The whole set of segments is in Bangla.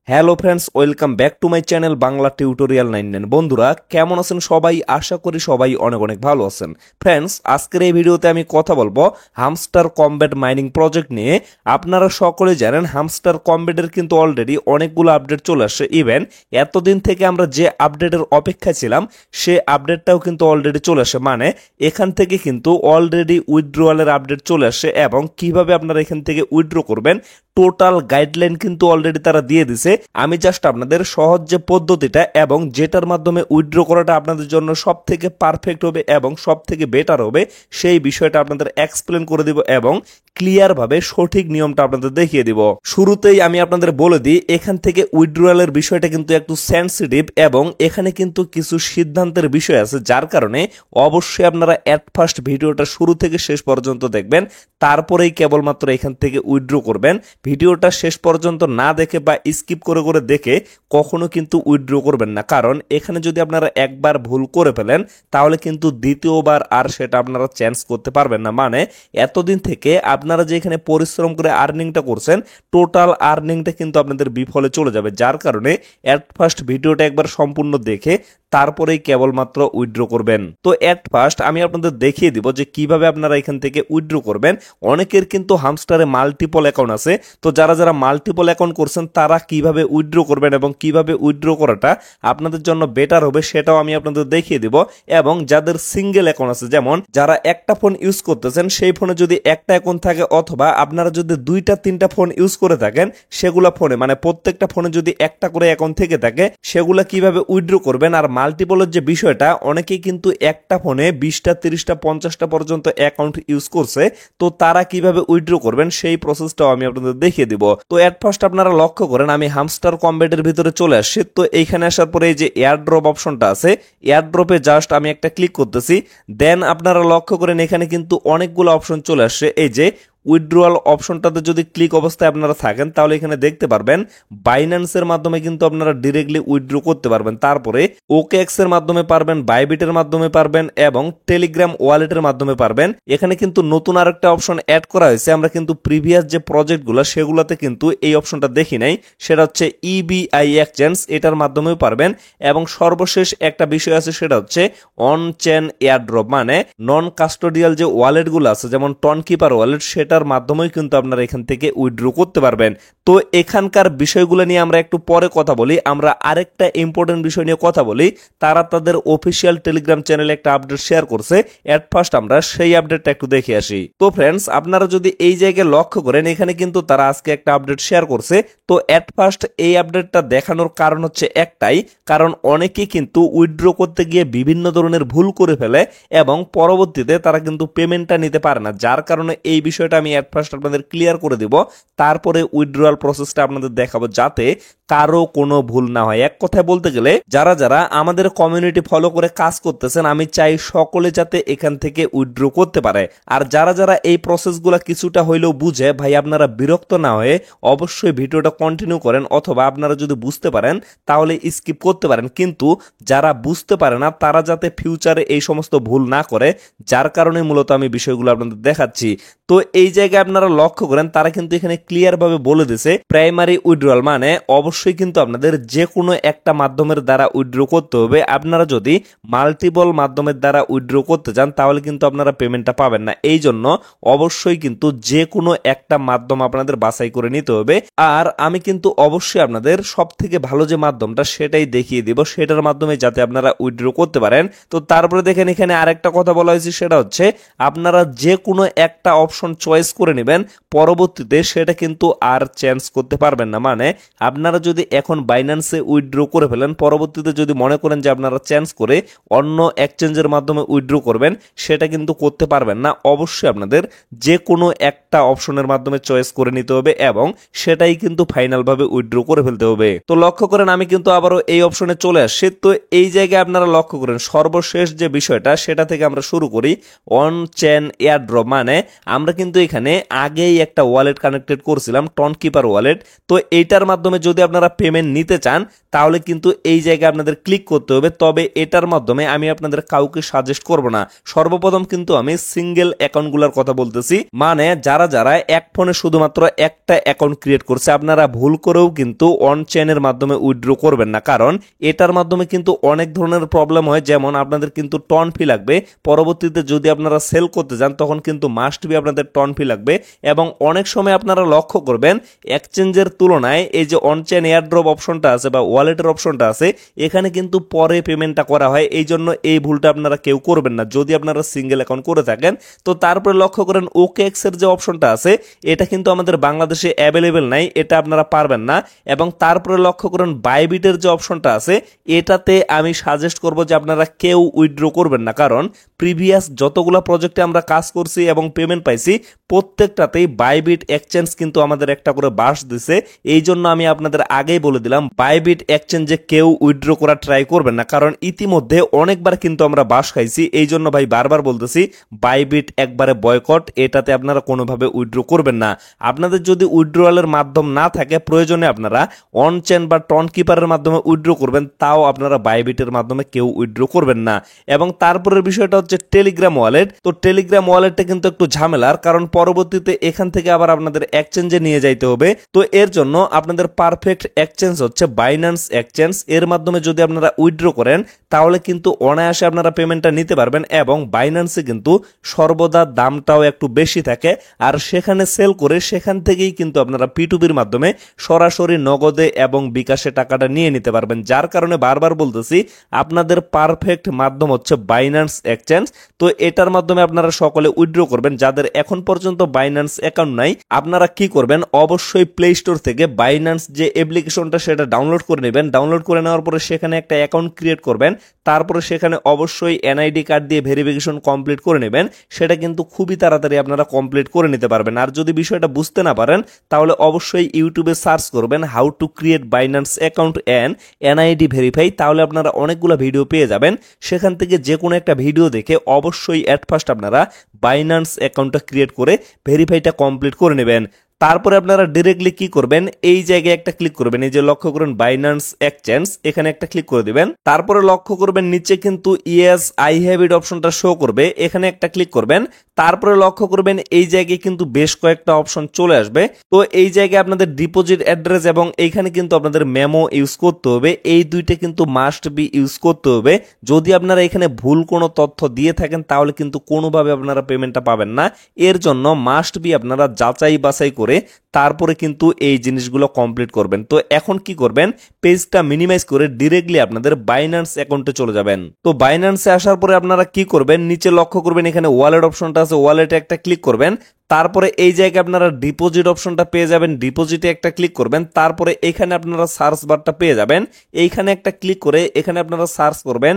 Hello friends, welcome back to my channel Bangla tutorial 99। বন্ধুরা কেমন আছেন সবাই? আশা করি সবাই অনেক অনেক ভালো আছেন। ফ্রেন্ডস, আজকের এই ভিডিওতে আমি কথা বলবো হামস্টার কমব্যাট মাইনিং প্রজেক্ট নিয়ে। আপনারা সকলে জানেন হামস্টার কমব্যাটের কিন্তু অলরেডি অনেকগুলো আপডেট চলে আসছে। ইভেন এতদিন থেকে আমরা যে আপডেটের অপেক্ষায় ছিলাম সে আপডেটটাও কিন্তু অলরেডি চলে আসে, মানে এখান থেকে কিন্তু অলরেডি উইথড্রয়ালের আপডেট চলে আসে এবং কিভাবে আপনারা এখান থেকে উইথড্র করবেন টোটাল গাইডলাইন কিন্তু অলরেডি তারা দিয়ে দিছে। আমি জাস্ট আপনাদের সহজ যে পদ্ধতিটা এবং যেটার মাধ্যমে উইথড্র করাটা আপনাদের জন্য সব থেকে পারফেক্ট হবে এবং সব থেকে বেটার হবে সেই বিষয়টা আপনাদের এক্সপ্লেন করে দিব এবং ক্লিয়ার ভাবে সঠিক নিয়মটা আপনাদের দেখিয়ে দিব। শুরুতেই আমি আপনাদের বলে দিই, এখান থেকে উইথড্রয়ালের বিষয়টা কিন্তু একটু সেন্সিটিভ এবং এখানে কিন্তু কিছু সিদ্ধান্তের বিষয় আছে, যার কারণে অবশ্যই আপনারা এট ফার্স্ট ভিডিওটা শুরু থেকে শেষ পর্যন্ত দেখবেন, তারপরেই কেবলমাত্র এখান থেকে উইথড্র করবেন। ভিডিওটা শেষ পর্যন্ত না দেখে বা স্কিপ করে করে দেখে কখনো কিন্তু উইথড্র করবেন না, কারণ এখানে যদি আপনারা একবার ভুল করে ফেলেন তাহলে কিন্তু দ্বিতীয়বার আর সেটা আপনারা চেঞ্জ করতে পারবেন না। মানে এতদিন থেকে আপনারা যে এখানে পরিশ্রম করে আর্নিংটা করছেন টোটাল আর্নিংটা কিন্তু আপনাদের বিফলে চলে যাবে, যার কারণে এট ফার্স্ট ভিডিওটা একবার সম্পূর্ণ দেখে তারপরেই কেবলমাত্র উইথড্র করবেন। তো এট ফার্স্ট আমি আপনাদের দেখিয়ে দিব যে কিভাবে আপনারা এখান থেকে উইথড্র করবেন। অনেকের কিন্তু হামস্টারে মাল্টিপল অ্যাকাউন্ট আছে, তো যারা যারা মাল্টিপল অ্যাকাউন্ট করছেন তারা কিভাবে উইথড্র করবেন এবং কিভাবে উইথড্র করাটা আপনাদের জন্য বেটার হবে সেটাও আমি আপনাদের দেখিয়ে দিব। এবং যাদের সিঙ্গেল অ্যাকাউন্ট আছে, যেমন যারা একটা ফোন ইউজ করতেছেন সেই ফোনে যদি একটা অ্যাকাউন্ট থাকে অথবা আপনারা যদি দুইটা তিনটা ফোন ইউজ করে থাকেন সেগুলা ফোনে, মানে প্রত্যেকটা ফোনে যদি একটা করে অ্যাকাউন্ট থেকে থাকে সেগুলা কিভাবে উইথড্র করবেন। আর মাল্টিপলের যে বিষয়টা, অনেকেই কিন্তু একটা ফোনে 20টা 30টা 50টা পর্যন্ত অ্যাকাউন্ট ইউজ করছে, তো তারা কিভাবে উইথড্র করবেন সেই প্রসেসটাও আমি আপনাদের দেখিয়ে দিব। তো এট ফার্স্ট আপনারা লক্ষ্য করেন আমি হামস্টার কমব্যাটের ভিতরে চলে আসছি। তো এইখানে আসার পরে এই যে এয়ারড্রপ অপশনটা আছে, এয়ারড্রপে জাস্ট আমি একটা ক্লিক করতেছি। দেন আপনারা লক্ষ্য করেন এখানে কিন্তু অনেকগুলো অপশন চলে আসছে। এই যে উইথড্রয়াল অপশনটাতে যদি ক্লিক অবস্থায় আপনারা থাকেন তাহলে এখানে দেখতে পারবেন বাইন্যান্সের মাধ্যমে কিন্তু আপনারা ডিরেক্টলি উইথড্র করতে পারবেন, তারপরে ওকেএক্স এর মাধ্যমে পারবেন, বাইবিটের মাধ্যমে পারবেন এবং টেলিগ্রাম ওয়ালেটের মাধ্যমে পারবেন। এখানে কিন্তু নতুন আরেকটা অপশন অ্যাড করা হয়েছে, আমরা কিন্তু প্রিভিয়াস যে প্রজেক্টগুলো সেগুলোতে কিন্তু এই অপশনটা দেখি নাই, সেটা হচ্ছে ইবিআই এক্সচেঞ্জ, এটার মাধ্যমেও পারবেন। এবং সর্বশেষ একটা বিষয় আছে, সেটা হচ্ছে অন চেন এয়ারড্রপ, মানে নন কাস্টোডিয়াল যে ওয়ালেটগুলো আছে যেমন টনকিপার ওয়ালেট, সেটার মাধ্যমেই কিন্তু আপনারা এখান থেকে উইথড্র করতে পারবেন। তো এখানকার বিষয়গুলো নিয়ে আমরা একটু পরে কথা বলি। আমরা আরেকটা ইম্পর্টেন্ট বিষয় নিয়ে কথা বলি। তারা তাদের অফিসিয়াল টেলিগ্রাম চ্যানেলে একটা আপডেট শেয়ার করছে, এট ফার্স্ট আমরা সেই আপডেটটা একটু দেখে আসি। তো ফ্রেন্ডস, আপনারা যদি এই জায়গায় লক্ষ্য করেন এখানে কিন্তু তারা আজকে একটা আপডেট শেয়ার করছে। তো এট ফার্স্ট এই আপডেটটা দেখানোর কারণ হচ্ছে একটাই, কারণ অনেকেই কিন্তু উইথড্র করতে গিয়ে বিভিন্ন ধরনের ভুল করে ফেলে এবং পরবর্তীতে তারা কিন্তু পেমেন্টটা নিতে পারে না, যার কারণে এই বিষয়টা আমি এট ফার্স্ট আপনাদের ক্লিয়ার করে দিব, তারপরে উইথড্রয়াল প্রসেসটা আপনাদের দেখাবো যাতে কারো কোনো ভুল না হয়। এক কথায় বলতে গেলে যারা যারা আমাদের কমিউনিটি ফলো করে কাজ করতেছেন আমি চাই সকলে যাতে এখান থেকে উইথড্র করতে পারে। আর যারা যারা এই প্রসেসগুলো কিছুটা হইলেও বুঝে, ভাই আপনারা বিরক্ত না হয়ে অবশ্যই ভিডিওটা কন্টিনিউ করেন, অথবা আপনারা যদি বুঝতে পারেন তাহলে স্কিপ করতে পারেন। কিন্তু যারা বুঝতে পারে না তারা যাতে ফিউচারে এই সমস্ত ভুল না করে, যার কারণে মূলত আমি বিষয়গুলো আপনাদের দেখাচ্ছি। তো এই জায়গায় আপনারা লক্ষ্য করেন তারা কিন্তু এখানে ক্লিয়ার ভাবে বলে দিছে প্রাইমারি উইথড্রয়াল, মানে অবশ্যই কিন্তু আপনাদের যে কোনো একটা মাধ্যমের দ্বারা উইথড্র করতে হবে। আপনারা যদি মাল্টিপল মাধ্যমের দ্বারা উইথড্র করতে চান তাহলে কিন্তু আপনারা পেমেন্টটা পাবেন না, এই জন্য অবশ্যই কিন্তু যে কোনো একটা মাধ্যম আপনাদের বাছাই করে নিতে হবে। আর আমি কিন্তু অবশ্যই আপনাদের সব থেকে ভালো যে মাধ্যমটা সেটাই দেখিয়ে দিব, সেটার মাধ্যমে যাতে আপনারা উইথড্র করতে পারেন। তো তারপরে দেখেন এখানে আরেকটা কথা বলা হয়েছে, সেটা হচ্ছে আপনারা যে কোনো একটা অপশন চয়েস করে নেবেন, পরবর্তীতে সেটা কিন্তু আর চেঞ্জ করতে পারবেন না। মানে আপনারা যদি এখন বাইন্যান্সে উইথড্র করে ফেলেন, পরবর্তীতে যদি মনে করেন যে আপনারা চেঞ্জ করে অন্য এক্সচেঞ্জের মাধ্যমে উইথড্র করবেন, সেটা কিন্তু করতে পারবেন না। অবশ্যই আপনাদের যে কোনো একটা অপশনের মাধ্যমে চয়েস করে নিতে হবে এবং সেটাই কিন্তু ফাইনাল ভাবে উইথড্র করে ফেলতে হবে। তো লক্ষ্য করেন আমি কিন্তু আবারও এই অপশনে চলে আসছি। তো এই জায়গায় আপনারা লক্ষ্য করেন সর্বশেষ যে বিষয়টা সেটা থেকে আমরা শুরু করি, অন চেন এয়ারড্রপ, মানে আমরা কিন্তু এখানে এইখানে আগেই একটা ওয়ালেট কানেক্টেড করছিলাম, টনকিপার ওয়ালেট। তো এইটার মাধ্যমে যদি আপনারা পেমেন্ট নিতে চান তাহলে কিন্তু এই জায়গায় আপনাদের ক্লিক করতে হবে। তবে এটার মাধ্যমে আমি আপনাদের কাউকে সাজেস্ট করব না। সর্বপ্রথম কিন্তু আমি সিঙ্গেল অ্যাকাউন্টগুলোর কথা বলতেছি, মানে যারা যারা এক ফোনে শুধুমাত্র একটা অ্যাকাউন্ট ক্রিয়েট করছে, আপনারা ভুল করেও কিন্তু অন চেইনের মাধ্যমে উইথড্র করবেন না, কারণ এটার মাধ্যমে কিন্তু অনেক ধরনের প্রবলেম হয়। যেমন আপনাদের কিন্তু টন ফি লাগবে, পরবর্তীতে যদি আপনারা সেল করতে যান তখন কিন্তু মাস্ট বি আপনাদের টন ফি লাগবে। এবং অনেক সময় আপনারা লক্ষ্য করবেন এক্সচেঞ্জের তুলনায় এই যে অন চেইন এয়ারড্রপ অপশনটা আছে বা ওয়ালেটের অপশনটা আছে, এখানে কিন্তু পরে পেমেন্টটা করা হয়। এই জন্য এই ভুলটা আপনারা কেউ করবেন না যদি আপনারা সিঙ্গেল অ্যাকাউন্ট করে থাকেন। তো তারপরে লক্ষ্য করেন OKX এর যে অপশনটা আছে এটা কিন্তু আমাদের বাংলাদেশে অ্যাভেলেবেল নাই, এটা আপনারা পারবেন না। এবং তারপরে লক্ষ্য করেন বাইবিটের যে অপশনটা আছে এটাতে আমি সাজেস্ট করব যে আপনারা কেউ উইথড্র করবেন না, কারণ প্রিভিয়াস যতগুলো প্রজেক্টে আমরা কাজ করছি এবং পেমেন্ট পাইছি প্রত্যেকটাতেই বাইবিট এক্সচেঞ্জ কিন্তু আমাদের একটা করে বাস দিছে। এই জন্য আমি আপনাদের আগেই বলে দিলাম বাইবিট এক্সচেঞ্জে কেউ উইথড্র করা ট্রাই করবেন না, কারণ ইতিমধ্যে অনেকবার কিন্তু আমরা বাস খাইছি। এই জন্য ভাই বারবার বলতেছি বাইবিট একবারে বয়কট, এটাতে আপনারা কোনোভাবে উইথড্র করবেন না। আপনাদের যদি উইথড্রয়ালের মাধ্যম না থাকে প্রয়োজনে আপনারা অন চেইন বা টন কিপারের মাধ্যমে উইথড্র করবেন, তাও আপনারা বাইবিটের মাধ্যমে কেউ উইথড্র করবেন না। এবং তারপরের বিষয়টা হচ্ছে টেলিগ্রাম ওয়ালেট। তো টেলিগ্রাম ওয়ালেটটা কিন্তু একটু ঝামেলার, কারণ পরবর্তীতে এখান থেকে আবার আপনাদের এক্সচেঞ্জে নিয়ে যাইতে হবে। তো এর জন্য আপনাদের পারফেক্ট এক্সচেঞ্জ হচ্ছে বাইন্যান্স এক্সচেঞ্জ। এর মাধ্যমে যদি আপনারা উইথড্র করেন তাহলে কিন্তু অনায়াসে আপনারা পেমেন্টটা নিতে পারবেন। এবং বাইন্যান্সে কিন্তু সর্বদা দামটাও একটু বেশি থাকে, আর সেখানে সেল করে সেখান থেকেই কিন্তু আপনারা P2Pর মাধ্যমে সরাসরি নগদে এবং বিকাশে টাকাটা নিয়ে নিতে পারবেন। যার কারণে বারবার বলতেছি আপনাদের পারফেক্ট মাধ্যম হচ্ছে বাইন্যান্স এক্সচেঞ্জ। তো এটার মাধ্যমে আপনারা সকলে উইথড্র করবেন। যাদের এখন পর্যন্ত বাইন্যান্স অ্যাকাউন্ট নাই আপনারা কি করবেন, অবশ্যই প্লে স্টোর থেকে বাইন্যান্স যে অ্যাপ্লিকেশনটা সেটা ডাউনলোড করে নেবেন। ডাউনলোড করে নেওয়ার পরে সেখানে একটা অ্যাকাউন্ট ক্রিয়েট করবেন, তারপরে সেখানে অবশ্যই NID কার্ড দিয়ে ভেরিফিকেশন কমপ্লিট করে নেবেন। সেটা কিন্তু খুবই তাড়াতাড়ি আপনারা কমপ্লিট করে নিতে পারবেন। আর যদি বিষয়টা বুঝতে না পারেন তাহলে অবশ্যই ইউটিউবে সার্চ করবেন how to create Binance account and NID verify, তাহলে আপনারা অনেকগুলো ভিডিও পেয়ে যাবেন। সেখান থেকে যে কোনো একটা ভিডিও দেখে অবশ্যই অ্যাট ফার্স্ট আপনারা বাইন্যান্স অ্যাকাউন্টটা ক্রিয়েট করে ভেরিফাইটা কমপ্লিট করে নেবেন। তারপরে আপনারা ডিরেক্টলি কি করবেন, এই জায়গায় একটা ক্লিক করবেন, এই যে লক্ষ্য করুন বাইন্যান্স এক্সচেঞ্জ, এখানে একটা ক্লিক করে দিবেন। তারপরে লক্ষ্য করবেন নিচে কিন্তু ইয়েস আই হ্যাভ ইট অপশনটা শো করবে, এখানে একটা ক্লিক করবেন। তারপরে লক্ষ্য করবেন এই জায়গায় কিন্তু বেশ কয়েকটা অপশন চলে আসবে। তো এই জায়গায় আপনাদের ডিপোজিট অ্যাড্রেস এবং এইখানে কিন্তু আপনাদের মেমো ইউজ করতে হবে। এই দুইটা কিন্তু মাস্ট বি ইউজ করতে হবে। যদি আপনারা এখানে ভুল কোনো তথ্য দিয়ে থাকেন তাহলে কিন্তু কোনোভাবে আপনারা পেমেন্টটা পাবেন না। এর জন্য মাস্ট বি আপনারা যাচাই বাছাই করে তারপরে কিন্তু এই জিনিসগুলো কমপ্লিট করবেন। তো এখন কি করবেন, পেজটা মিনিমাইজ করে ডিরেক্টলি আপনাদের বাইন্যান্স অ্যাকাউন্টে চলে যাবেন। তো বাইন্যান্সে আসার পরে আপনারা কি করবেন, নিচে লক্ষ্য করবেন এখানে ওয়ালেট অপশনটা আছে, ওয়ালেটে একটা ক্লিক করবেন। তারপরে এই জায়গায় আপনারা ডিপোজিট অপশনটা পেয়ে যাবেন, ডিপোজিটে একটা ক্লিক করবেন। তারপরে এখানে আপনারা সার্চ বারটা পেয়ে যাবেন, এইখানে একটা ক্লিক করে এখানে আপনারা সার্চ করবেন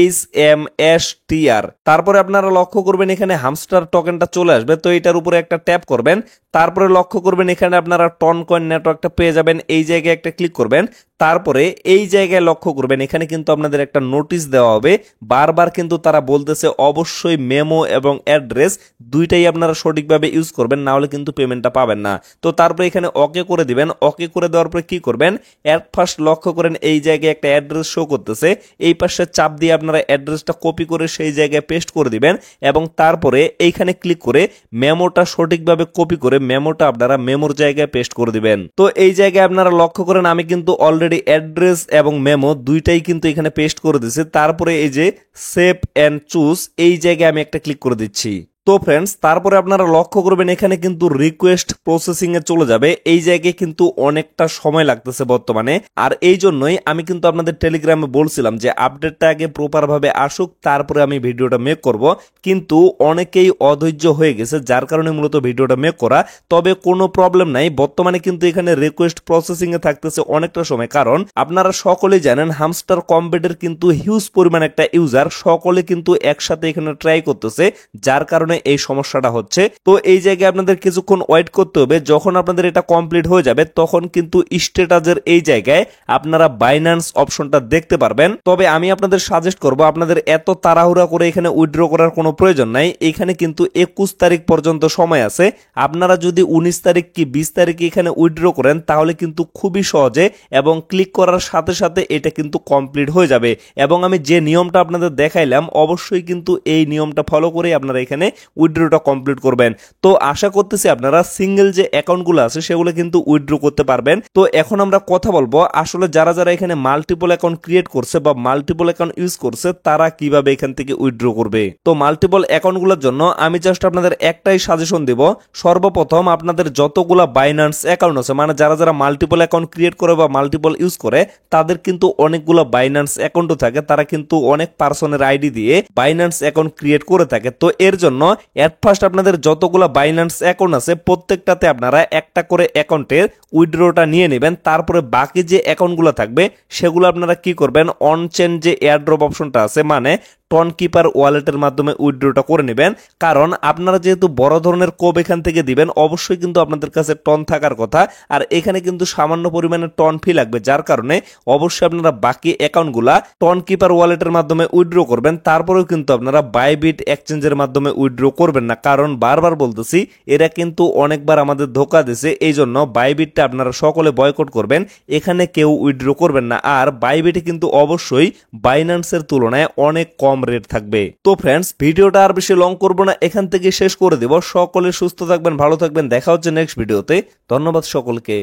HMSTR। তারপরে আপনারা লক্ষ্য করবেন এখানে হামস্টার টোকেনটা চলে আসবে, তো এটার উপরে একটা ট্যাপ করবেন। তারপরে লক্ষ্য করবেন এখানে আপনারা টন কয়েন নেটওয়ার্কটা পেয়ে যাবেন, এই জায়গায় একটা ক্লিক করবেন। তারপরে এই জায়গায় লক্ষ্য করবেন এখানে কিন্তু আপনাদের একটা নোটিশ দেওয়া হবে। বারবার কিন্তু তারা বলতেছে অবশ্যই মেমো এবং অ্যাড্রেস দুইটাই আপনারা সঠিকভাবে ইউজ করবেন, না হলে কিন্তু পেমেন্টটা পাবেন না। তো তারপরে এখানে ওকে করে দিবেন। ওকে করে দেওয়ার পরে কি করবেন, এট ফার্স্ট লক্ষ্য করেন এই জায়গায় একটা অ্যাড্রেস শো করতেছে, এই পাশে চাপ দিয়ে আপনারা অ্যাড্রেসটা কপি করে সেই জায়গায় পেস্ট করে দিবেন। এবং তারপরে এইখানে ক্লিক করে মেমোটা সঠিকভাবে কপি করে মেমোটা আপনারা মেমোর জায়গায় পেস্ট করে দিবেন। তো এই জায়গায় আপনারা লক্ষ্য করেন আমি কিন্তু অলরেডি অ্যাড্রেস এবং মেমো দুইটাই কিন্তু এখানে পেস্ট করে দিয়েছি। তারপরে এই যে সেভ এন্ড চুজ এই জায়গায় আমি একটা ক্লিক করে দিচ্ছি। তো ফ্রেন্ডস তারপরে আপনারা লক্ষ্য করবেন এখানে কিন্তু রিকোয়েস্ট প্রসেসিং এ চলে যাবে। এই জায়গায় কিন্তু অনেকটা সময় লাগতেছে বর্তমানে, আর এই জন্যই আমি কিন্তু আপনাদের টেলিগ্রামে বলছিলাম যে আপডেটটা আগে প্রপার ভাবে আসুক তারপরে আমি ভিডিওটা মেক করব, কিন্তু অনেকেই অধৈর্য হয়ে গেছে যার কারণে মূলত ভিডিওটা মেক করা। তবে কোনো প্রবলেম নাই, বর্তমানে কিন্তু এখানে রিকোয়েস্ট প্রসেসিং এ থাকতেছে অনেকটা সময়, কারণ আপনারা সকলেই জানেন হামস্টার কম্বেটের কিন্তু হিউজ পরিমাণ একটা ইউজার সকলে কিন্তু একসাথে এখানে ট্রাই করতেছে, যার কারণে এই সমস্যাটা হচ্ছে। তো এই জায়গায় আপনাদের কিছুক্ষণ ওয়েট করতে হবে। যখন আপনাদের এটা কমপ্লিট হয়ে যাবে তখন কিন্তু স্ট্যাটাসের এই জায়গায় আপনারা বাইন্যান্স অপশনটা দেখতে পারবেন। তবে আমি আপনাদের সাজেস্ট করব আপনাদের এত তাড়াহুড়া করে এখানে উইথড্র করার কোনো প্রয়োজন নাই। এখানে কিন্তু 21 তারিখ পর্যন্ত সময় আছে। আপনারা যদি 19 তারিখ কি 20 তারিখে এখানে উইথড্র করেন তাহলে কিন্তু খুবই সহজে এবং ক্লিক করার সাথে সাথে এটা কিন্তু কমপ্লিট হয়ে যাবে। এবং আমি যে নিয়মটা আপনাদের দেখাইলাম অবশ্যই কিন্তু এই নিয়মটা ফলো করে আপনারা এখানে উইথড্রটা কমপ্লিট করবেন। তো আশা করতেছি আপনারা সিঙ্গেল যে অ্যাকাউন্টগুলো আছে সেগুলো কিন্তু উইথড্র করতে পারবেন। তো এখন আমরা কথা বলবো আসলে যারা যারা এখানে মাল্টিপল অ্যাকাউন্ট ক্রিয়েট করছে বা মাল্টিপল অ্যাকাউন্ট ইউজ করছে তারা কিভাবে এখান থেকে উইথড্র করবে। তো মাল্টিপল অ্যাকাউন্টগুলোর জন্য আমি জাস্ট আপনাদের একটাই সাজেশন দিব। সর্বপ্রথম আপনাদের যতগুলা বাইন্যান্স অ্যাকাউন্ট আছে মানে যারা যারা মাল্টিপল অ্যাকাউন্ট ক্রিয়েট করে বা মাল্টিপল ইউজ করে তাদের কিন্তু অনেকগুলো বাইন্যান্স অ্যাকাউন্টও থাকে। তারা কিন্তু অনেক পার্সনের আইডি দিয়ে বাইন্যান্স অ্যাকাউন্ট ক্রিয়েট করে থাকে। তো এর জন্য এট ফার্স্ট আপনাদের যতগুলো বাইন্যান্স অ্যাকাউন্ট আছে প্রত্যেকটাতে আপনারা একটা করে অ্যাকাউন্টের উইথড্রটা নিয়ে নেবেন। তারপরে বাকি যে অ্যাকাউন্টগুলো থাকবে সেগুলো আপনারা কি করবেন অন চেন যে এয়ারড্রপ অপশনটা আছে মানে টন কিপার ওয়ালেটের মাধ্যমে উইথড্রটা করে নেবেন। কারণ আপনারা যেহেতু বড় ধরনের কোব এখান থেকে দিবেন অবশ্যই কিন্তু আপনাদের কাছে টন থাকার কথা। আর এখানে কিন্তু সামান্য পরিমাণে টন ফি লাগবে যার কারণে অবশ্যই আপনারা বাকি অ্যাকাউন্টগুলা টন কিপার ওয়ালেটের মাধ্যমে উইথড্র করবেন। তারপরেও কিন্তু আপনারা বাইবিট এক্সচেঞ্জের মাধ্যমে উইথড্র করবেন না। কারণ বারবার বলতেছি এরা কিন্তু অনেকবার আমাদের ধোকা দিয়েছে। এই জন্য বাইবিটটা আপনারা সকলে বয়কট করবেন। এখানে কেউ উইথড্র করবেন না। আর বাইবিটে কিন্তু অবশ্যই বাইন্যান্সের তুলনায় অনেক কম রেট থাকবে। তো ফ্রেন্ডস ভিডিওটা আর বেশি লং করবো না, এখান থেকে শেষ করে দেব। সকলে সুস্থ থাকবেন, ভালো থাকবেন। দেখা হচ্ছে নেক্সট ভিডিওতে। ধন্যবাদ সকলকে।